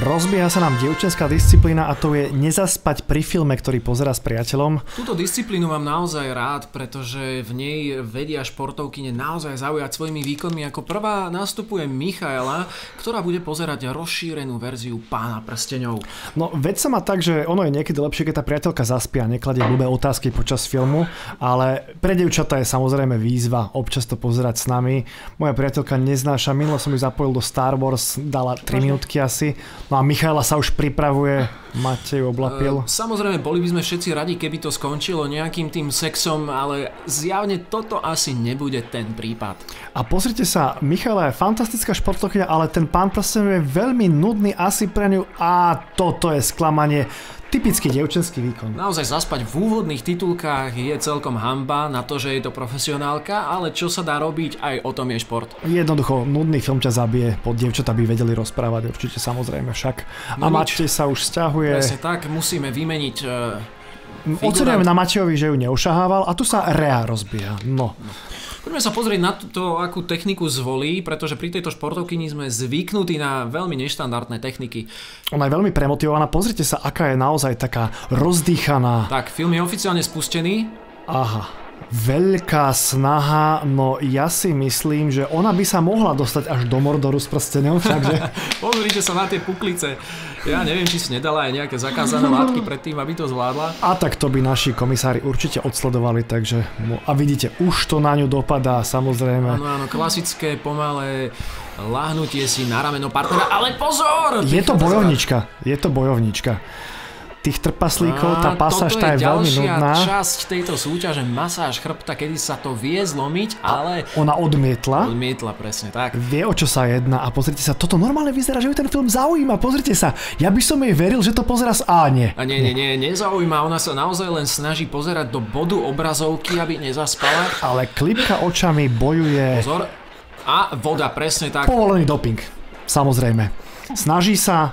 Rozbieha sa nám dievčenská disciplína a to je nezaspať pri filme, ktorý pozerá s priateľom. Túto disciplínu mám naozaj rád, pretože v nej vedia športovkyne naozaj zaujať svojimi výkonmi. Ako prvá nastupuje Michaela, ktorá bude pozerať rozšírenú verziu Pána prsteňov. No, veď sa má tak, že ono je niekedy lepšie, keď tá priateľka zaspí a nekladie blbé otázky počas filmu, ale pre dievčatá je samozrejme výzva občas to pozerať s nami. Moja priateľka neznáša, minulo som ju zapojil do Star Wars, dala 3 minútky asi. No a Michaela sa už pripravuje, Matej oblapil. Samozrejme, boli by sme všetci radi, keby to skončilo nejakým tým sexom, ale zjavne toto asi nebude ten prípad. A pozrite sa, Michaela je fantastická športovkyňa, ale ten Pán prsteňov je veľmi nudný asi pre ňu a toto je sklamanie. Typický dievčenský výkon. Naozaj zaspať v úvodných titulkách je celkom hanba na to, že je to profesionálka, ale čo sa dá robiť, aj o tom je šport. Jednoducho, nudný film ťa zabije, pod dievčatá by vedeli rozprávať, určite samozrejme však. A Matej sa už sťahuje. Presne tak, musíme vymeniť oceňujeme na Matejovi, že ju neušahával a tu sa Rea rozbieha. No. Poďme sa pozrieť na to, akú techniku zvolí, pretože pri tejto športovkyni sme zvyknutí na veľmi neštandardné techniky. Ona je veľmi premotivovaná, pozrite sa, aká je naozaj taká rozdýchaná. Tak, film je oficiálne spustený. Aha. Veľká snaha, no ja si myslím, že ona by sa mohla dostať až do Mordoru s prsteňom, takže... Pozrite sa na tie puklice. Ja neviem, či si nedala aj nejaké zakázané látky predtým, aby to zvládla. A tak to by naši komisári určite odsledovali, takže... A vidíte, už to na ňu dopadá, samozrejme. Áno, klasické, pomalé láhnutie si na rameno partnera, ale pozor! Je to bojovnička. Tých trpaslíkov, tá pasáž tá je veľmi nudná. Toto je ďalšia časť tejto súťaže, masáž chrbta, kedy sa to vie zlomiť, ale... Ona odmietla. Odmietla, presne tak. Vie, o čo sa jedná a pozrite sa, toto normálne vyzerá, že ju ten film zaujíma, pozrite sa. Ja by som jej veril, že to pozerá nie. A nie, nezaujíma, ona sa naozaj len snaží pozerať do bodu obrazovky, aby nezaspala. Ale klipka očami bojuje. Pozor. A voda, presne tak. Povolený doping, samozrejme. Snaží sa.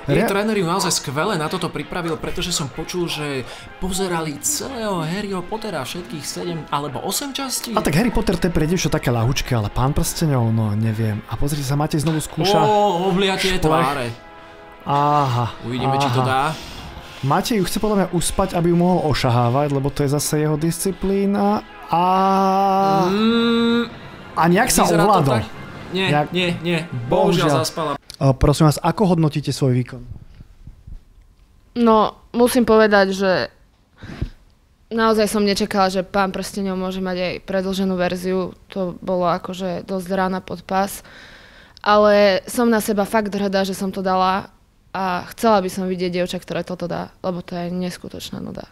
Jej tréner ju naozaj skvele na toto pripravil, pretože som počul, že pozerali celého Harryho Pottera, všetkých 7 alebo 8 častí. A tak Harry Potter to je pre dievča také ľahučké, ale Pán prsteňov, no neviem. A pozrite sa, Matej znovu skúša. Obliatie tváre. Aha. Uvidíme, či to dá. Matej ju chce podľa mňa uspať, aby ju mohol ošahávať, lebo to je zase jeho disciplína. A nejak sa ovládol. Nie. Bohužiaľ zaspala. Prosím vás, ako hodnotíte svoj výkon? No, musím povedať, že naozaj som nečakala, že Pán prsteňov môže mať aj predĺženú verziu. To bolo akože dosť rána pod pás. Ale som na seba fakt hrdá, že som to dala a chcela by som vidieť dievča, ktoré toto dá, lebo to je neskutočná nuda.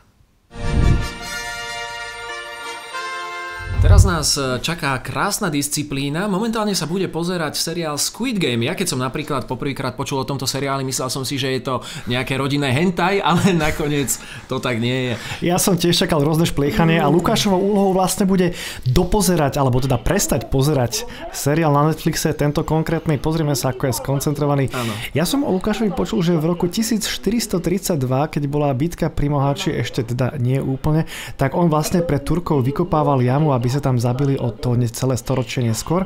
Teraz nás čaká krásna disciplína. Momentálne sa bude pozerať seriál Squid Game. Ja keď som napríklad poprvýkrát počul o tomto seriáli, myslel som si, že je to nejaké rodinné hentai, ale nakoniec to tak nie je. Ja som tiež čakal rôzne špliechanie a Lukášovou úlohou vlastne bude dopozerať, alebo teda prestať pozerať seriál na Netflixe, tento konkrétny. Pozrieme sa, ako je skoncentrovaný. Áno. Ja som o Lukášovi počul, že v roku 1432, keď bola bitka pri Mohači, ešte teda nie úplne, tak on vlastne pre Turkov vykopával jamu, aby sa tam zabili o to celé storočie neskôr.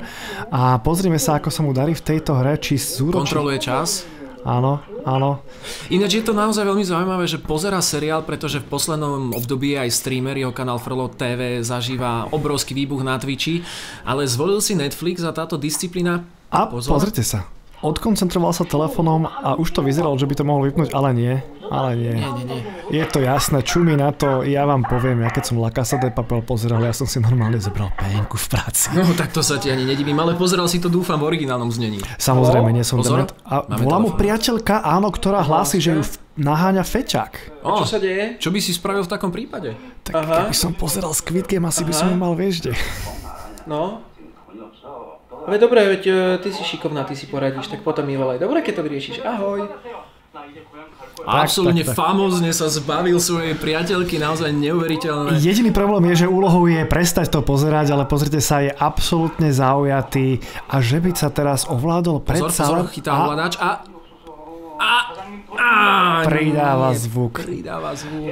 A pozrime sa, ako sa mu darí v tejto hre, či zúročí... Kontroluje čas. Áno. Ináč je to naozaj veľmi zaujímavé, že pozerá seriál, pretože v poslednom období aj streamer, jeho kanál Frlo TV zažíva obrovský výbuch na Twitchi, ale zvolil si Netflix a táto disciplína... A pozrite sa. Odkoncentroval sa telefónom a už to vyzeralo, že by to mohol vypnúť, ale nie. Nie. Je to jasné, čumí na to, ja vám poviem, ja keď som La Casa de Papel pozeral, ja som si normálne zobral penku v práci. No tak to sa ti ani nedivím, ale pozeral si to, dúfam, v originálnom znení. Samozrejme, nie som demet. A volá mu priateľka, áno, ktorá hlási, že ju naháňa feťák. Čo sa deje? Čo by si spravil v takom prípade? Tak keby som pozeral Squid Game, asi by som ju mal, vieš, kde. No. Ale dobre, veď ty si šikovná, ty si poradíš, tak potom mi volaj. Dobre, keď to vyriešiš. Ahoj. Absolútne famózne sa zbavil svojej priateľky, naozaj neuveriteľné. Jediný problém je, že úlohou je prestať to pozerať, ale pozrite sa, je absolútne zaujatý a že by sa teraz ovládol predsa... Pozor, chytá ovládač a Pridáva zvuk.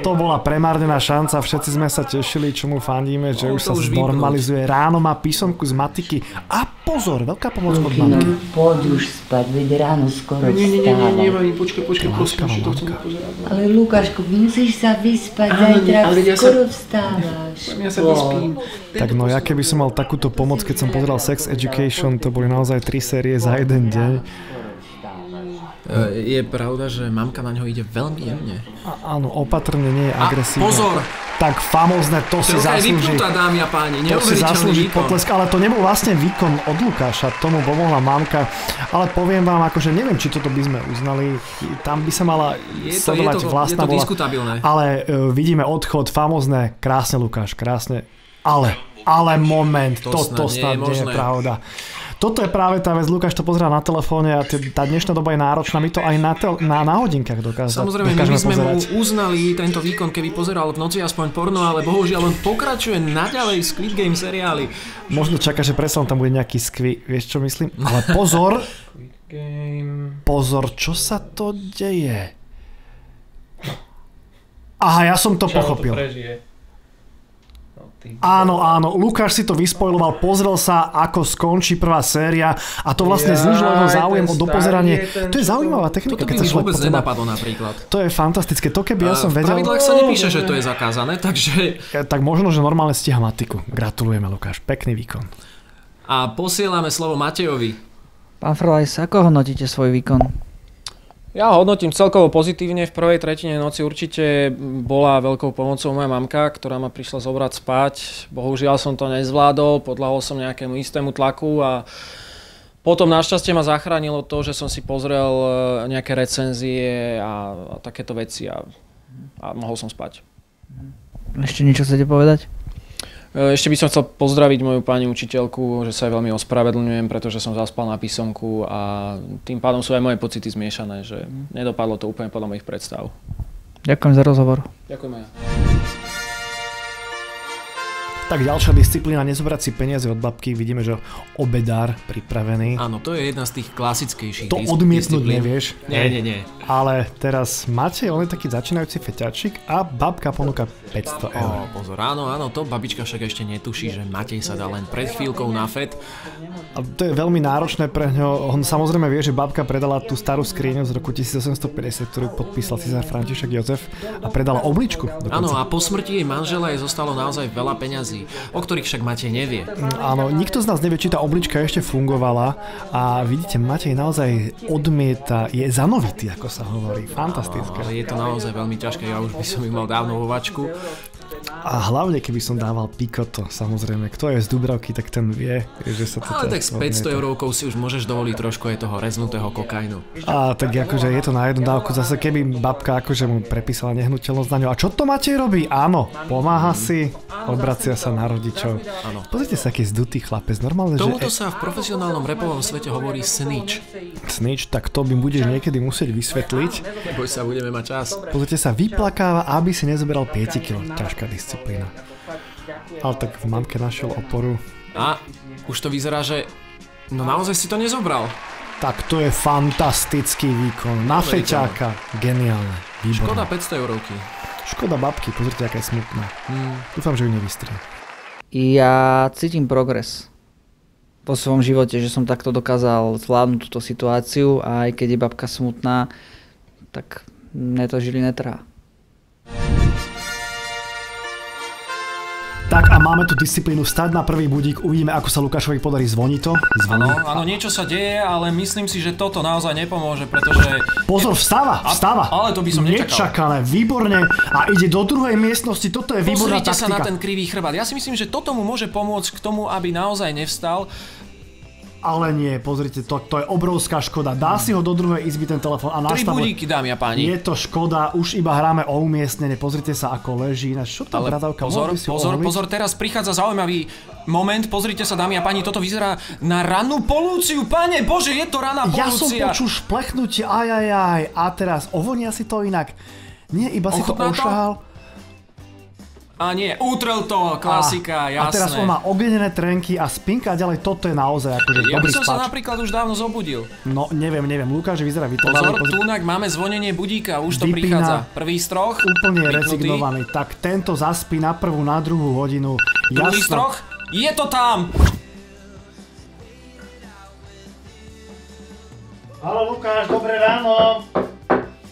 To bola premárnená šanca, všetci sme sa tešili, čomu fandíme, že už sa znormalizuje. Ráno má písomku z matiky a pozor, veľká pomoc od mamky. Poď už spať, veď ráno skoro vstáva. Nie, počkaj, prosím, to chcem pozerať. Ale Lukáško, musíš sa vyspať, zajtra skoro vstávaš. Ja sa vyspím. Tak no ja keby som mal takúto pomoc, keď som pozeral Sex Education, to boli naozaj 3 série za jeden deň. Je pravda, že mamka na ňo ide veľmi jemne. Áno, opatrne, nie je agresívne. Pozor! Tak famózne, to si zaslúži. Vypnutá, dámy a páni, to si zaslúži potlesk, ale to nebol vlastne výkon od Lukáša, tomu pomohla mamka. Ale poviem vám, akože neviem, či toto by sme uznali, tam by sa mala sledovať vlastná bola. Je to diskutabilné. Ale vidíme odchod, famózne, krásne Lukáš, krásne. Ale moment, toto snad nie je pravda. Toto je práve tá vec, Lukáš to pozerá na telefóne a tá dnešná doba je náročná, my to aj na hodinkách dokážeme. Samozrejme, my by sme mu uznali tento výkon, keby pozeral v noci aspoň porno, ale bohužiaľ on pokračuje naďalej v Squid Game seriáli. Možno čaká, že presne tam bude nejaký vieš čo myslím? Ale pozor, pozor, čo sa to deje? Aha, ja som to pochopil. Áno, Lukáš si to vyspojloval, pozrel sa, ako skončí prvá séria a to vlastne znižilo jeho záujem o dopozeranie. To je zaujímavá technika, keď sa človek vôbec nenapadlo napríklad. To je fantastické, to keby ja som vedel. V pravidlách sa nepíše, že to je zakázané, takže... Tak možno, že normálne stíha matiku. Gratulujeme, Lukáš, pekný výkon. A posielame slovo Matejovi. Pán Frlajs, ako hodnotíte svoj výkon? Ja hodnotím celkovo pozitívne. V prvej tretine noci určite bola veľkou pomocou moja mamka, ktorá ma prišla zobrať spať. Bohužiaľ som to nezvládol, podľahol som nejakému istému tlaku a potom našťastie ma zachránilo to, že som si pozrel nejaké recenzie a takéto veci a mohol som spať. Ešte niečo chcete povedať? Ešte by som chcel pozdraviť moju pani učiteľku, že sa jej veľmi ospravedlňujem, pretože som zaspal na písomku a tým pádom sú aj moje pocity zmiešané, že nedopadlo to úplne podľa mojich predstav. Ďakujem za rozhovor. Ďakujem aj ja. Tak ďalšia disciplína, nezobrať si peniaze od babky, vidíme, že obedár pripravený. Áno, to je jedna z tých klasickejších disciplín. To odmietnúť nevieš. Nie. Ale teraz Matej, on je taký začínajúci feťačik a babka ponúka 500 eur. Pozor, áno, to babička však ešte netuší, že Matej sa dá len pred chvíľkou na FED. A to je veľmi náročné pre ňo. On samozrejme vie, že babka predala tú starú skriňu z roku 1850, ktorú podpísal císar František Jozef a predala obličku. Áno, a po smrti jej manžela jej zostalo naozaj veľa peňazí, o ktorých však Matej nevie. Áno, nikto z nás nevie, či tá oblička ešte fungovala a vidíte, Matej naozaj odmieta, je zanovitý, ako sa hovorí. Fantastické. Ale je to naozaj veľmi ťažké, ja už by som ich mal dávno vo vačku. A hlavne, keby som dával pikoto, samozrejme. Kto je z Dubravky, tak ten vie, že sa to... Ale tak s 500 eurovkou si už môžeš dovoliť trošku aj toho reznutého kokainu. A tak akože je to na jednu dávku. Zase keby babka akože mu prepísala nehnuteľnosť na ňu. A čo to Matej robí? Áno, pomáha si, obracia sa na rodičov. Áno. Pozrite sa, aký zdutý chlapec. Normálne, tomuto sa v profesionálnom rapovom svete hovorí snitch. Snitch, tak to by budeš niekedy musieť vysvetliť. Neboj sa, budeme mať čas. Pozrite sa, vyplakáva, aby si nezoberal 5 kg. Ťažká disciplína. Ale tak v mamke našiel oporu. A už to vyzerá, že no naozaj si to nezobral. Tak to je fantastický výkon. Na feťáka. Geniálne. Výborné. Škoda 500 eurovky. Škoda babky, pozrite, aká je smutná. Dúfam, že ju nevystrie. Ja cítim progres po svojom živote, že som takto dokázal zvládnuť túto situáciu a aj keď je babka smutná, tak mne to žili netrhá. Tak a máme tu disciplínu vstať na prvý budík, uvidíme, ako sa Lukášovi podarí, zvoní to. Áno, niečo sa deje, ale myslím si, že toto naozaj nepomôže, pretože... Pozor, vstáva! Ale to by som nečakal. Nečakané, výborne a ide do druhej miestnosti, toto je výborná taktika. Pozrite sa na ten krivý chrbát, ja si myslím, že toto mu môže pomôcť k tomu, aby naozaj nevstal. Ale nie, pozrite, to je obrovská škoda. Dá si ho do druhej izby ten telefón a nastavuje. 3 budíky, dámy a páni. Je to škoda, už iba hráme o umiestnenie. Pozrite sa, ako leží. Čo tá bradavka? Pozor, teraz prichádza zaujímavý moment. Pozrite sa, dámy a páni, toto vyzerá na rannú polúciu. Pane Bože, je to ranná polúcia. Ja som počul šplechnutie, ajajaj. A teraz ovonia si to inak. Nie, iba si to ošahal. A nie, utrel to, klasika, jasné. A teraz on má ognenené trenky a spinka a ďalej, toto je naozaj akože ja dobrý by som spáč. sa napríklad už dávno zobudil. No, neviem, Lukáš vyzerá vytrvalý. Pozor, tunak máme zvonenie budíka, už to Vypína. prichádza. Prvý stroch, Úplne vypnutý. rezignovaný. Tak tento zaspí na prvú, na druhú hodinu. Druhý Jasná. stroch, je to tam! Haló Lukáš, dobré ráno.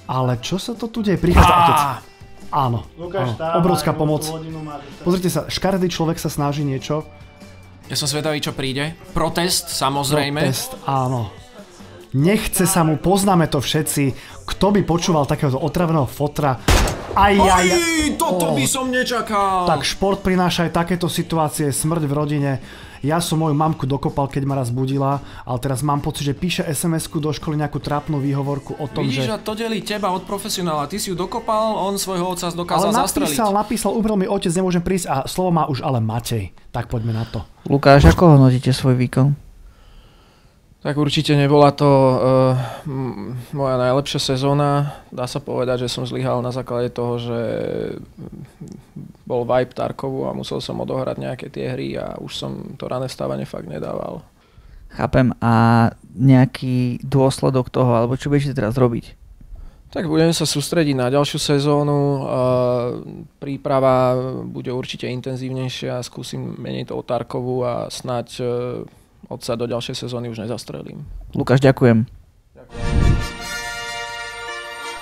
Ale čo sa to tu deje? Prichádza otec. Áno, Lukáš, obrovská pomoc. Pozrite sa, škaredý človek sa snaží niečo. Ja som zvedavý, čo príde. Protest, samozrejme. Protest, áno. Nechce sa mu, poznáme to všetci. Kto by počúval takéhoto otravného fotra? Toto by som nečakal. Tak šport prináša aj takéto situácie, smrť v rodine. Ja som moju mamku dokopal, keď ma raz budila, ale teraz mám pocit, že píše SMS-ku do školy nejakú trápnu výhovorku o tom, Vidíš, že... a to delí teba od profesionála. Ty si ju dokopal, on svojho otca dokázal zastreliť. napísal, umrel mi otec, nemôžem prísť a slovo má už ale Matej. Tak poďme na to. Lukáš, ako hodnotíte svoj výkon? Tak určite nebola to moja najlepšia sezóna. Dá sa povedať, že som zlyhal na základe toho, že bol vibe Tarkovu a musel som odohrať nejaké tie hry a už som to rané stávanie fakt nedával. Chápem. A nejaký dôsledok toho, alebo čo budete teraz robiť? Tak budeme sa sústrediť na ďalšiu sezónu. Príprava bude určite intenzívnejšia. Skúsim menej toho Tarkovu a snáď sa do ďalšej sezóny už nezastrelím. Lukáš, ďakujem.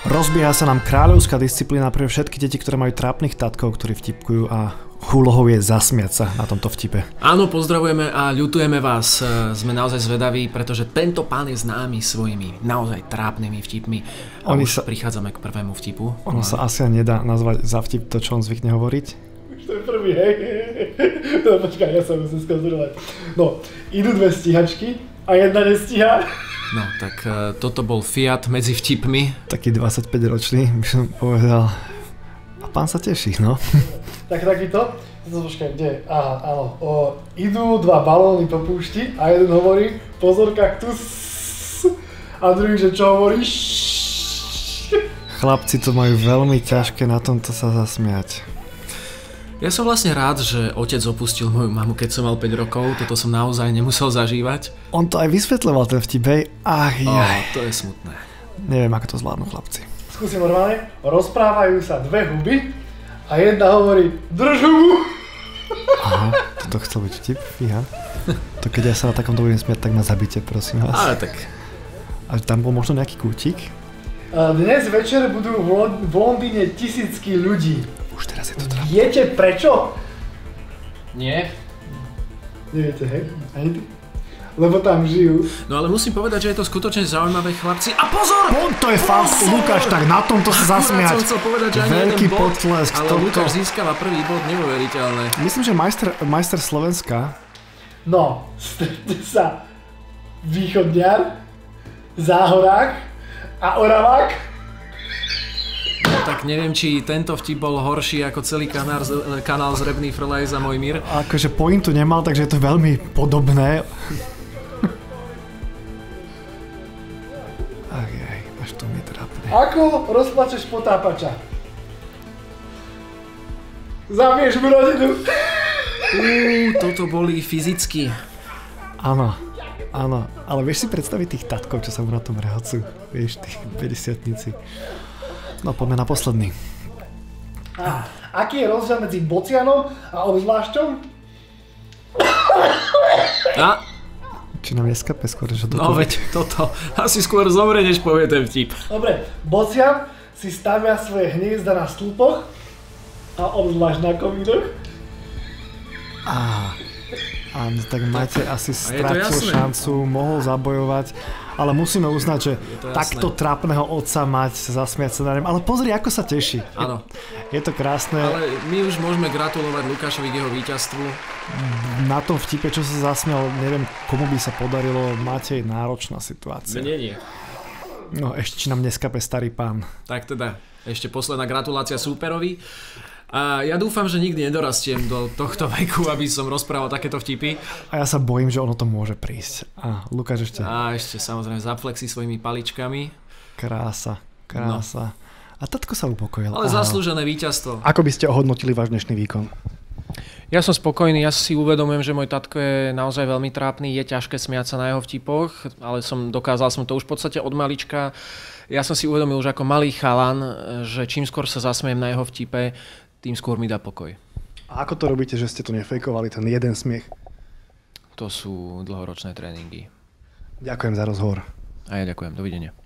Rozbieha sa nám kráľovská disciplína pre všetky deti, ktoré majú trápnych tatkov, ktorí vtipkujú a úlohou je zasmiať sa na tomto vtipe. Áno, pozdravujeme a ľutujeme vás. Sme naozaj zvedaví, pretože tento pán je známy svojimi naozaj trápnymi vtipmi. A už prichádzame k prvému vtipu. Ono sa asi nedá nazvať za vtip to, čo on zvykne hovoriť. To je prvý, hej. No počkaj, ja sa musím skontrolovať. No, idú dve stíhačky a jedna nestíha. No, tak toto bol Fiat medzi vtipmi. Taký 25-ročný, by som povedal. A pán sa teší, no. Takýto. Počkaj, kde? Aha, áno. Idú dva balóny po púšti a jeden hovorí, pozor kaktus. A druhý, že čo hovoríš? Chlapci to majú veľmi ťažké na tomto sa zasmiať. Ja som vlastne rád, že otec opustil moju mamu, keď som mal 5 rokov. Toto som naozaj nemusel zažívať. On to aj vysvetľoval, ten vtip, hej. Ach, jaj. To je smutné. Neviem, ako to zvládnu chlapci. Skúsim normálne. Rozprávajú sa dve huby a jedna hovorí, drž hubu. Aha, toto chcel byť vtip, fíha. To keď ja sa na takomto budem smiať, tak ma zabite, prosím vás. Ale tak. A tam bol možno nejaký kútik? Dnes večer budú v Londýne tisícky ľudí. Už teraz je to trápne. Viete prečo? Nie. Neviete, hej? Ani ty? Lebo tam žijú. No ale musím povedať, že je to skutočne zaujímavé, chlapci. A pozor! To je fakt, Lukáš, tak na tomto sa zasmiať. Akurát som chcel povedať, že ani Veľký jeden bod, potlesk. ale Lukáš získava prvý bod, neuveriteľné. Myslím, že majster Slovenska. No, stretne sa východňar, záhorák a oravák. Tak neviem, či tento vtip bol horší ako celý kanál Zrebný Frlej za môj mír. Akože pointu nemal, takže je to veľmi podobné. Ach jaj, až to mi trápne. Ako rozplačeš potápača? Zabieš mu rodinu. Toto boli fyzicky. Áno, ale vieš si predstaviť tých tatkov, čo sa mu na tom rehacujú, vieš, tí 50-tnici. No poďme na posledný. Aký je rozdiel medzi bocianom a obzvlášťom? Či nám neskape skôr, že toto... No veď toto asi skôr zomre, než povie ten vtip. Dobre, bocian si stavia svoje hniezda na stĺpoch a obzvlášť na komínoch. Áno, tak máte asi stratil šancu, mohol zabojovať, ale musíme uznať, že takto trápneho otca mať, zasmiať sa na ňom, ale pozri, ako sa teší. Áno. Je to krásne. Ale my už môžeme gratulovať Lukášovi k jeho víťazstvu. Na tom vtipe, čo sa zasmial, neviem, komu by sa podarilo, máte náročná situácia. Nie. No ešte, či nám neskape starý pán. Tak teda, ešte posledná gratulácia súperovi. A ja dúfam, že nikdy nedorastiem do tohto veku, aby som rozprával takéto vtipy. A ja sa bojím, že ono to môže prísť. A Lukáš ešte. A ešte samozrejme zapflexí svojimi paličkami. Krása. No. A A tatko sa upokojil. Ale zaslúžené víťazstvo. Ako by ste ohodnotili váš dnešný výkon? Ja som spokojný, ja si uvedomujem, že môj tatko je naozaj veľmi trápny, je ťažké smiať sa na jeho vtipoch, ale dokázal som to už v podstate od malička. Ja som si uvedomil už ako malý chalan, že čím skôr sa zasmiem na jeho vtipe, tým skôr mi dá pokoj. A ako to robíte, že ste to nefejkovali, ten jeden smiech? To sú dlhoročné tréningy. Ďakujem za rozhovor. A ja ďakujem, dovidenia.